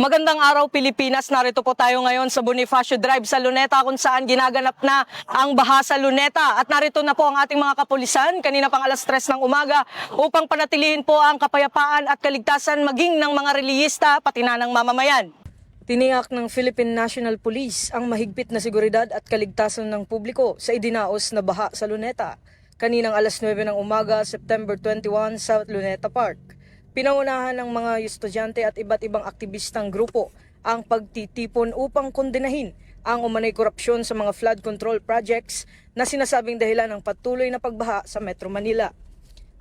Magandang araw Pilipinas, narito po tayo ngayon sa Bonifacio Drive sa Luneta kung saan ginaganap na ang baha sa Luneta. At narito na po ang ating mga kapulisan kanina pang alas 3 ng umaga upang panatilihin po ang kapayapaan at kaligtasan maging ng mga reliyista pati na ng mamamayan. Tiniyak ng Philippine National Police ang mahigpit na seguridad at kaligtasan ng publiko sa idinaos na baha sa Luneta. Kaninang alas 9 ng umaga, September 21 sa Luneta Park. Pinangunahan ng mga estudyante at iba't ibang aktivistang grupo ang pagtitipon upang kondenahin ang umanay korupsyon sa mga flood control projects na sinasabing dahilan ng patuloy na pagbaha sa Metro Manila.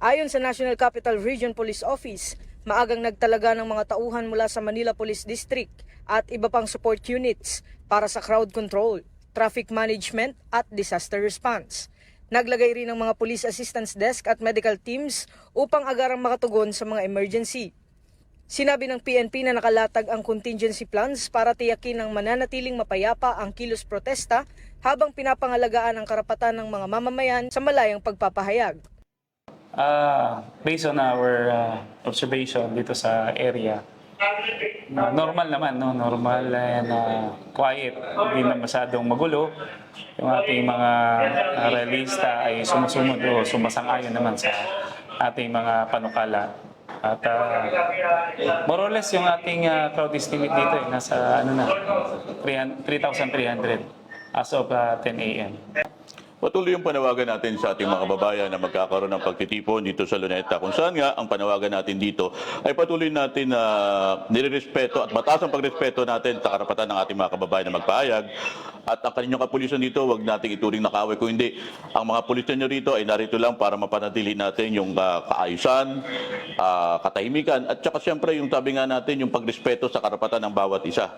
Ayon sa National Capital Region Police Office, maagang nagtalaga ng mga tauhan mula sa Manila Police District at iba pang support units para sa crowd control, traffic management at disaster response. Naglagay rin ng mga police assistance desk at medical teams upang agarang makatugon sa mga emergency. Sinabi ng PNP na nakalatag ang contingency plans para tiyakin ng mananatiling mapayapa ang kilos protesta habang pinapangalagaan ang karapatan ng mga mamamayan sa malayang pagpapahayag. Based on our observation dito sa area, normal naman, no? Normal and quiet. Hindi na masyadong magulo. Yung ating mga realista ay sumusunod o sumasang-ayon naman sa ating mga panukala. At more or less yung ating crowd estimate dito ay nasa 3,300 as of 10 a.m. Patuloy yung panawagan natin sa ating mga kababayan na magkakaroon ng pagtitipon dito sa Luneta. Kung saan nga ang panawagan natin dito ay patuloy natin na nirerespeto at mataas ang pagrespeto natin sa karapatan ng ating mga kababayan na magpahayag. At ang kaninyong kapulisan dito, huwag nating ituring na kaaway. Kung hindi, ang mga pulisan nyo rito ay narito lang para mapanatili natin yung kaayusan, katahimikan, at saka siyempre yung tabi nga natin yung pagrespeto sa karapatan ng bawat isa.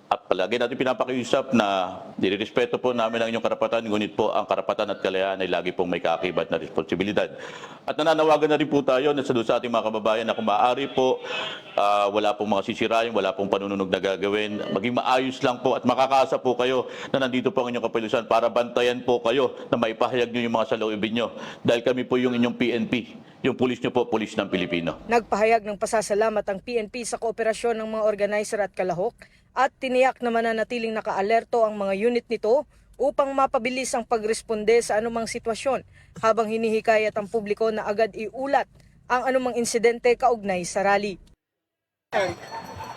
At palagi natin pinapakiusap na nirerespeto po namin ang inyong karapatan, ngunit po ang karapatan at kalayaan ay lagi pong may kaakibat na responsibilidad. At nananawagan na rin po tayo na sa ating mga kababayan na kung maaari po, wala pong mga sisirain, wala pong panununog na gagawin. Maging maayos lang po at makakaasa po kayo na nandito po ang inyong kapulisan para bantayan po kayo na maipahayag nyo yung mga saloobin nyo. Dahil kami po yung inyong PNP. Yung pulis nyo po, pulis ng Pilipino. Nagpahayag ng pasasalamat ang PNP sa kooperasyon ng mga organizer at kalahok at tiniyak na mananatiling naka-alerto ang mga unit nito upang mapabilis ang pagresponde sa anumang sitwasyon habang hinihikayat ang publiko na agad iulat ang anumang insidente kaugnay sa rally.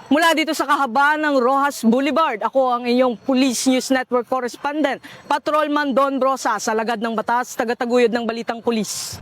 Mula dito sa kahabaan ng Rojas Boulevard, ako ang inyong Police News Network correspondent, Patrolman Don Brosa sa Lagad ng Batas, tagataguyod ng Balitang Pulis.